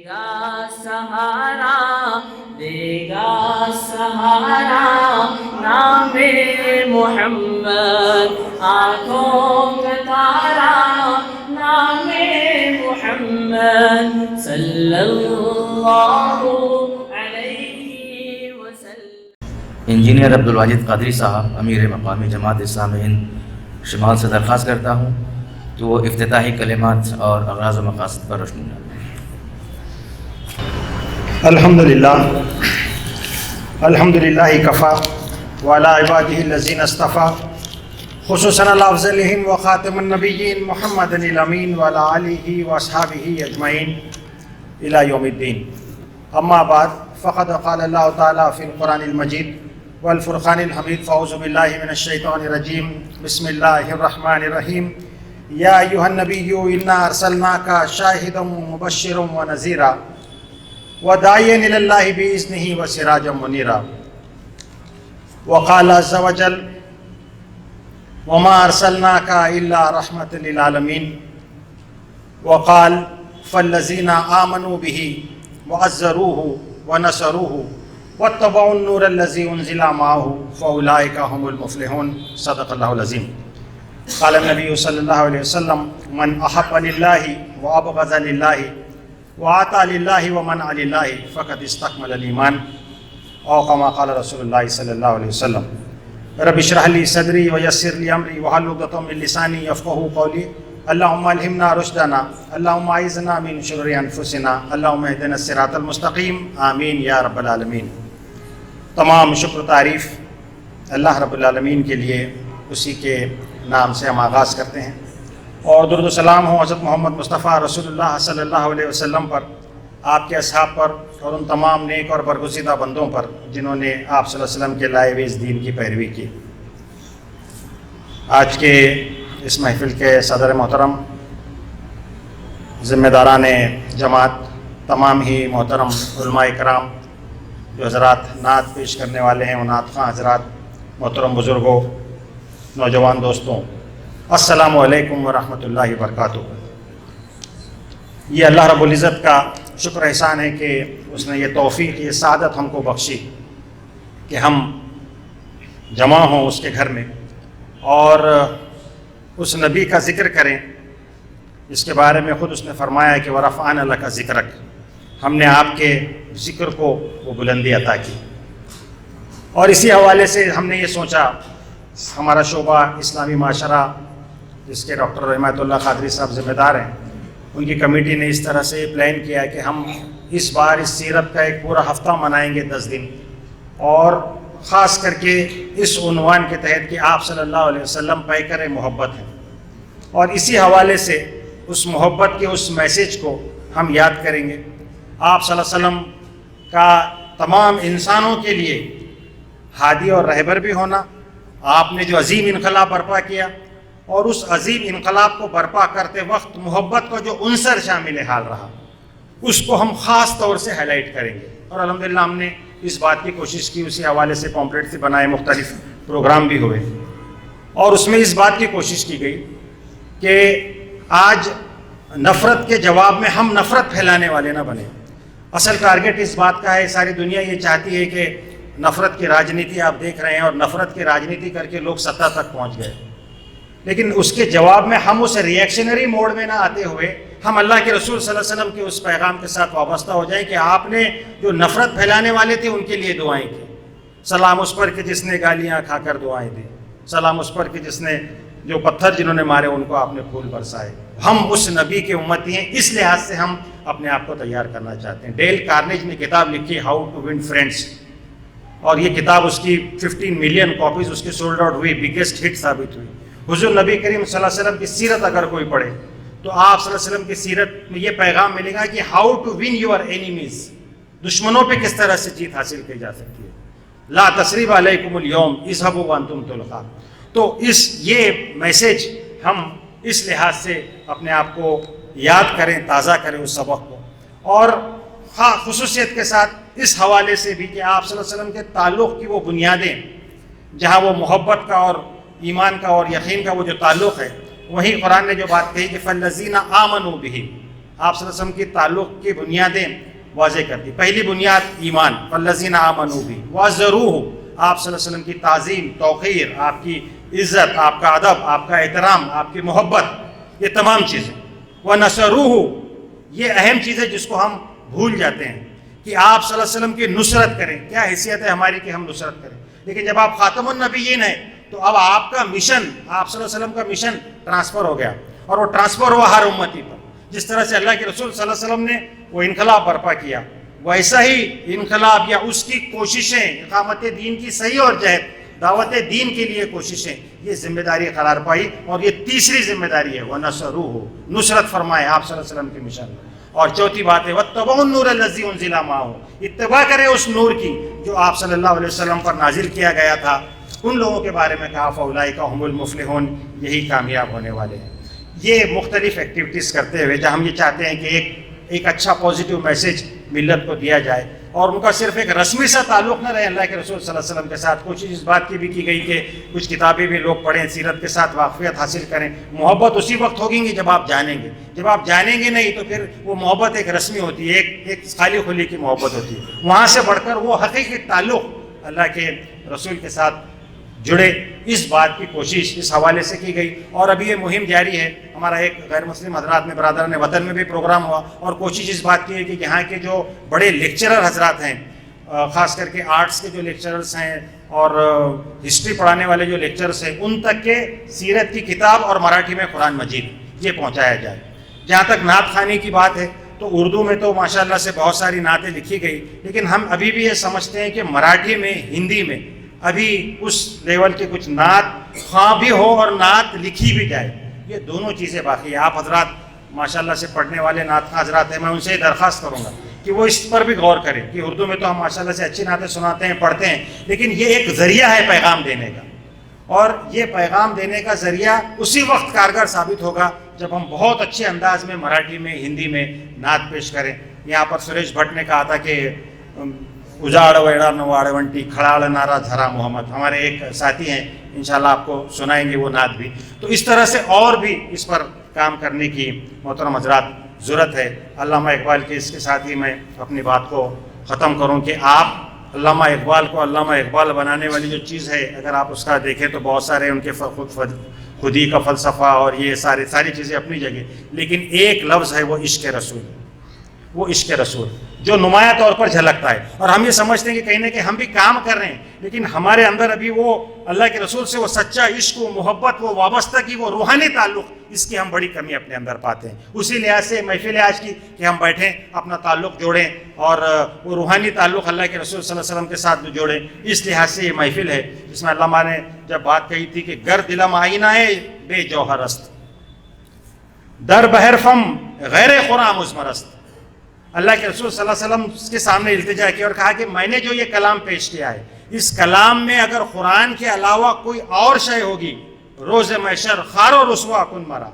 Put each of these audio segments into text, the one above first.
گا سہارا دے گا سہارا نام محمد آنکھوں کا تارا نام محمد صلی اللہ علیہ وسلم۔ انجینئر عبدالواجد قادری صاحب امیر مقامی جماعت اسلامی ہند شمال سے درخواست کرتا ہوں کہ وہ افتتاحی کلمات اور اغراض و مقاصد پر روشنی ڈالیں۔ الحمدللہ کفا وعلی عبادہ الذین اصطفیٰ خصوصاً الافضلہم وخاتم النبیین محمد الامین وعلی آلہ واصحابہ اجمعین الی یوم الدین۔ اما بعد فقد قال اللہ تعالی فی القرآن المجید والفرقان الحمید فاعوذ باللہ من الشیطان الرجیم بسم اللہ الرحمن الرحیم یا ایہا النبی انا ارسلناک شاہدا مبشرا ونذیرا وداعیا الی اللہ باذنہ وسراجا منیرا۔ وقال عز وجل وما ارسلناک الا رحمۃ للعالمین۔ وقال فالذین آمنوا به وعزروه ونصروه واتبعوا النور الذي انزل معه فاولئک هم المفلحون۔ صدق اللہ العظیم۔ قال النبی صلی اللہ علیہ وسلم من احب للہ وابغض للہ وعطى للہ ومنع للہ فقد استکمل الایمان، او کما قال رسول اللہ صلی اللہ علیہ وسلم۔ رب اشرح لی صدری ویسر لی امری واحلل عقدۃ من لسانی یفقہوا قولی۔ اللہم الہمنا رشدنا، اللہم اعذنا من شرور انفسنا، اللہم اہدنا الصراط المستقیم، آمین یا رب العالمین۔ تمام شکر و تعریف اللہ رب العالمین کے لیے، اسی کے نام سے ہم آغاز کرتے ہیں، اور درود و سلام ہو حضرت محمد مصطفیٰ رسول اللہ صلی اللہ علیہ وسلم پر، آپ کے اصحاب پر، اور ان تمام نیک اور برگزیدہ بندوں پر جنہوں نے آپ صلی اللہ علیہ وسلم کے لائے ہوئے اس دین کی پیروی کی۔ آج کے اس محفل کے صدر محترم، ذمہ داران جماعت، تمام ہی محترم علماء کرام جو حضرات نعت پیش کرنے والے ہیں، وہ نعت خواں حضرات، محترم بزرگوں، نوجوان دوستوں، السلام علیکم ورحمۃ اللہ وبرکاتہ۔ یہ اللہ رب العزت کا شکر احسان ہے کہ اس نے یہ توفیق، یہ سعادت ہم کو بخشی کہ ہم جمع ہوں اس کے گھر میں اور اس نبی کا ذکر کریں جس کے بارے میں خود اس نے فرمایا کہ وَرَفَعْنَا لَكَ ذِكْرَكَ، ہم نے آپ کے ذکر کو وہ بلندی عطا کی۔ اور اسی حوالے سے ہم نے یہ سوچا، ہمارا شعبہ اسلامی معاشرہ جس کے ڈاکٹر رحمت اللہ قادری صاحب ذمہ دار ہیں، ان کی کمیٹی نے اس طرح سے پلان کیا کہ ہم اس بار اس سیرت کا ایک پورا ہفتہ منائیں گے، 10 دن، اور خاص کر کے اس عنوان کے تحت کہ آپ صلی اللہ علیہ وسلم پیکر محبت ہیں، اور اسی حوالے سے اس محبت کے اس میسیج کو ہم یاد کریں گے۔ آپ صلی اللہ علیہ وسلم کا تمام انسانوں کے لیے ہادی اور رہبر بھی ہونا، آپ نے جو عظیم انقلاب برپا کیا، اور اس عظیم انقلاب کو برپا کرتے وقت محبت کا جو عنصر شامل حال رہا، اس کو ہم خاص طور سے ہائی لائٹ کریں گے۔ اور الحمدللہ ہم نے اس بات کی کوشش کی، اسی حوالے سے پمپلیٹس بنائے، مختلف پروگرام بھی ہوئے، اور اس میں اس بات کی کوشش کی گئی کہ آج نفرت کے جواب میں ہم نفرت پھیلانے والے نہ بنیں۔ اصل ٹارگٹ اس بات کا ہے، ساری دنیا یہ چاہتی ہے کہ نفرت کی راجنیتی آپ دیکھ رہے ہیں، اور نفرت کی راجنیتی کر کے لوگ سطح تک پہنچ گئے، لیکن اس کے جواب میں ہم اس ریئیکشنری موڈ میں نہ آتے ہوئے ہم اللہ کے رسول صلی اللہ علیہ وسلم کے اس پیغام کے ساتھ وابستہ ہو جائیں کہ آپ نے جو نفرت پھیلانے والے تھے ان کے لیے دعائیں کی۔ سلام اس پر کہ جس نے گالیاں کھا کر دعائیں دی، سلام اس پر کہ جس نے جو پتھر جنہوں نے مارے ان کو آپ نے پھول برسائے۔ ہم اس نبی کے امتی ہیں، اس لحاظ سے ہم اپنے آپ کو تیار کرنا چاہتے ہیں۔ ڈیل کارنیج نے کتاب لکھی ہاؤ ٹو ون فرینڈس، اور یہ کتاب اس کی 15 ملین کاپیز اس کی سولڈ آؤٹ ہوئی، بگیسٹ ہٹ ثابت ہوئی۔ حضور نبی کریم صلی اللہ علیہ وسلم کی سیرت اگر کوئی پڑھے تو آپ صلی اللہ علیہ وسلم کی سیرت میں یہ پیغام ملے گا کہ how to win your enemies, دشمنوں پہ کس طرح سے جیت حاصل کی جا سکتی ہے۔ لا تثریب علیکم اليوم اذهبوا وانتم طلقاء۔ تو یہ میسیج ہم اس لحاظ سے اپنے آپ کو یاد کریں، تازہ کریں اس سبق کو، اور خصوصیت کے ساتھ اس حوالے سے بھی کہ آپ صلی اللہ علیہ وسلم کے تعلق کی وہ بنیادیں، جہاں وہ محبت کا اور ایمان کا اور یقین کا وہ جو تعلق ہے، وہیں قرآن نے جو بات کہی کہ فَالَّذِينَ آمَنُوا بِهِ، آپ صلی اللہ علیہ وسلم کی تعلق کی بنیادیں واضح کر دی. پہلی بنیاد ایمان، والذین آمنوا بھی وعزروہ، آپ صلی اللہ علیہ وسلم کی تعظیم، توقیر، آپ کی عزت، آپ کا ادب، آپ کا احترام، آپ کی محبت، یہ تمام چیزیں. ونصروہ، یہ اہم چیز ہے جس کو ہم بھول جاتے ہیں کہ آپ صلی اللہ علیہ وسلم کی نصرت کریں. کیا حیثیت ہے ہماری کہ ہم نصرت کریں؟ لیکن جب آپ خاتم النبیین ہیں تو اب آپ کا مشن، آپ صلی اللہ علیہ وسلم کا مشن ٹرانسفر ہو گیا، اور وہ ٹرانسفر ہوا ہر امتی پر. جس طرح سے اللہ کے رسول صلی اللہ علیہ وسلم نے وہ انقلاب برپا کیا، ویسا ہی انقلاب یا اس کی کوششیں، اقامت دین کی صحیح اور جہت، دعوت دین کے لیے کوششیں، یہ ذمہ داری قرار پائی. اور یہ تیسری ذمہ داری ہے وَنَصَرُوهُ، نصرت فرمائے آپ صلی اللہ علیہ وسلم کے مشن. اور چوتھی بات ہے وَاتَّبَعُوا النُّورَ الَّذِي أُنزِلَ مَعَهُ، اتباع کرے اس نور کی جو آپ صلی اللہ علیہ وسلم پر نازل کیا گیا تھا. ان لوگوں کے بارے میں کہا فَأُولَٰئِکَ هُمُ الْمُفْلِحُونَ، یہی کامیاب ہونے والے ہیں. یہ مختلف ایکٹیویٹیز کرتے ہوئے جہاں ہم یہ چاہتے ہیں کہ ایک اچھا پازیٹیو میسیج ملت کو دیا جائے، اور ان کا صرف ایک رسمی سا تعلق نہ رہے اللہ کے رسول صلی اللہ علیہ وسلم کے ساتھ. کوشش اس بات کی بھی کی گئی کہ کچھ کتابیں بھی لوگ پڑھیں، سیرت کے ساتھ واقفیت حاصل کریں. محبت اسی وقت ہوگی گی جب آپ جانیں گے. جب آپ جانیں گے نہیں تو پھر وہ محبت ایک رسمی ہوتی ہے، ایک خالی خلی کی محبت ہوتی ہے. وہاں سے بڑھ کر وہ حقیقی تعلق اللہ کے رسول کے ساتھ جڑے، اس بات کی کوشش اس حوالے سے کی گئی. اور ابھی یہ مہم جاری ہے. ہمارا ایک غیر مسلم حضرات میں، برادران وطن میں بھی پروگرام ہوا، اور کوشش اس بات کی ہے کہ یہاں کے جو بڑے لیکچرر حضرات ہیں، خاص کر کے آرٹس کے جو لیکچررز ہیں اور ہسٹری پڑھانے والے جو لیکچررز ہیں، ان تک کے سیرت کی کتاب اور مراٹھی میں قرآن مجید یہ پہنچایا جائے. جہاں تک نعت خوانی کی بات ہے تو اردو میں تو ماشاءاللہ سے بہت ساری نعتیں لکھی گئی، لیکن ہم ابھی بھی یہ سمجھتے ہیں کہ مراٹھی میں، ہندی میں ابھی اس لیول کی کچھ نعت خواں بھی ہو اور نعت لکھی بھی جائے. یہ دونوں چیزیں باقی ہیں. آپ حضرات ماشاءاللہ سے پڑھنے والے نعت خواں حضرات ہیں، میں ان سے درخواست کروں گا کہ وہ اس پر بھی غور کریں کہ اردو میں تو ہم ماشاءاللہ سے اچھی نعتیں سناتے ہیں، پڑھتے ہیں، لیکن یہ ایک ذریعہ ہے پیغام دینے کا، اور یہ پیغام دینے کا ذریعہ اسی وقت کارگر ثابت ہوگا جب ہم بہت اچھے انداز میں مراٹھی میں، ہندی میں نعت پیش کریں. یہاں پر سریش بھٹ نے کہا تھا کہ اجاڑ ویڑا نواڑونٹی کھڑاڑ نارا دھرا محمد. ہمارے ایک ساتھی ہیں، انشاءاللہ آپ کو سنائیں گے وہ نعت بھی. تو اس طرح سے اور بھی اس پر کام کرنے کی محترم حضرات ضرورت ہے. علامہ اقبال کے اس کے ساتھ ہی میں اپنی بات کو ختم کروں کہ آپ علامہ اقبال کو علامہ اقبال بنانے والی جو چیز ہے، اگر آپ اس کا دیکھیں تو بہت سارے ان کے خودی کا فلسفہ اور یہ ساری چیزیں اپنی جگہ، لیکن ایک لفظ ہے وہ عشق رسول. وہ عشق رسول جو نمایاں طور پر جھلکتا ہے. اور ہم یہ سمجھتے ہیں کہ کہیں نہ کہیں ہم بھی کام کر رہے ہیں، لیکن ہمارے اندر ابھی وہ اللہ کے رسول سے وہ سچا عشق، وہ محبت، وہ وابستگی، وہ روحانی تعلق، اس کی ہم بڑی کمی اپنے اندر پاتے ہیں. اسی لحاظ سے محفل آج کی کہ ہم بیٹھیں، اپنا تعلق جوڑیں اور وہ روحانی تعلق اللہ کے رسول صلی اللہ علیہ وسلم کے ساتھ جوڑیں. اس لحاظ سے یہ محفل ہے جس میں علامہ نے جب بات کہی تھی کہ گر دلم آئینہ بے جوہر است، در بہر فم غیر خرام عظمرست. اللہ کے رسول صلی اللہ علیہ وسلم کے سامنے التجا کی اور کہا کہ میں نے جو یہ کلام پیش کیا ہے، اس کلام میں اگر قرآن کے علاوہ کوئی اور شے ہوگی، روز محشر خار و رسوا کن مرا،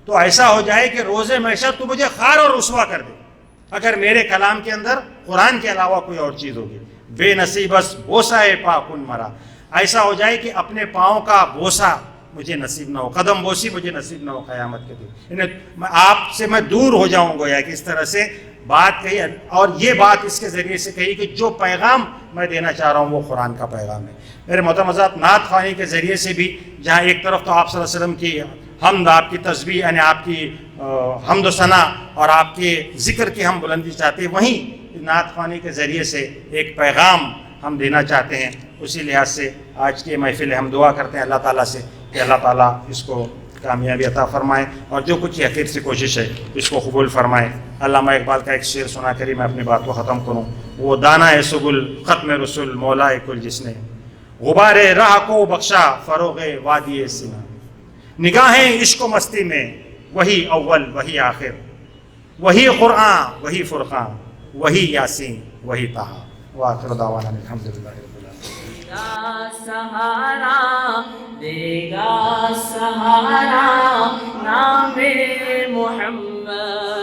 تو ایسا ہو جائے کہ روز محشر تو مجھے خار اور رسوا کر دے اگر میرے کلام کے اندر قرآن کے علاوہ کوئی اور چیز ہوگی. بے نصیبس بوسہ پا کن مرا، ایسا ہو جائے کہ اپنے پاؤں کا بوسہ مجھے نصیب نہ ہو، قدم بوسی مجھے نصیب نہ ہو قیامت کے دن. آپ سے میں دور ہو جاؤں گا. یا کہ اس طرح سے بات کہی، اور یہ بات اس کے ذریعے سے کہی کہ جو پیغام میں دینا چاہ رہا ہوں وہ قرآن کا پیغام ہے. میرے محترم حضرات، نعت خوانی کے ذریعے سے بھی جہاں ایک طرف تو آپ صلی اللہ علیہ وسلم کی حمد، آپ کی تسبیح، یعنی آپ کی حمد و ثنا اور آپ کے ذکر کی ہم بلندی چاہتے ہیں، وہیں نعت خوانی کے ذریعے سے ایک پیغام ہم دینا چاہتے ہیں. اسی لحاظ سے آج کی محفل ہم دعا کرتے ہیں اللہ تعالیٰ سے کہ اللہ تعالیٰ اس کو کامیابی عطا فرمائے، اور جو کچھ یہ اخیر سی کوشش ہے اس کو قبول فرمائے. علامہ اقبال کا ایک شعر سنا کر ہی میں اپنی بات کو ختم کروں. وہ دانہ سبل ختم رسول مولا کل، جس نے غبار راہ کو بخشا فروغ وادی سنا. نگاہیں عشق و مستی میں وہی اول وہی آخر، وہی قرآن وہی فرقان، وہی یاسین وہی طٰہٰ. وآخر دعوانا الحمدللہ رب العالمین. سہارا دے گا سہارا نام محمد.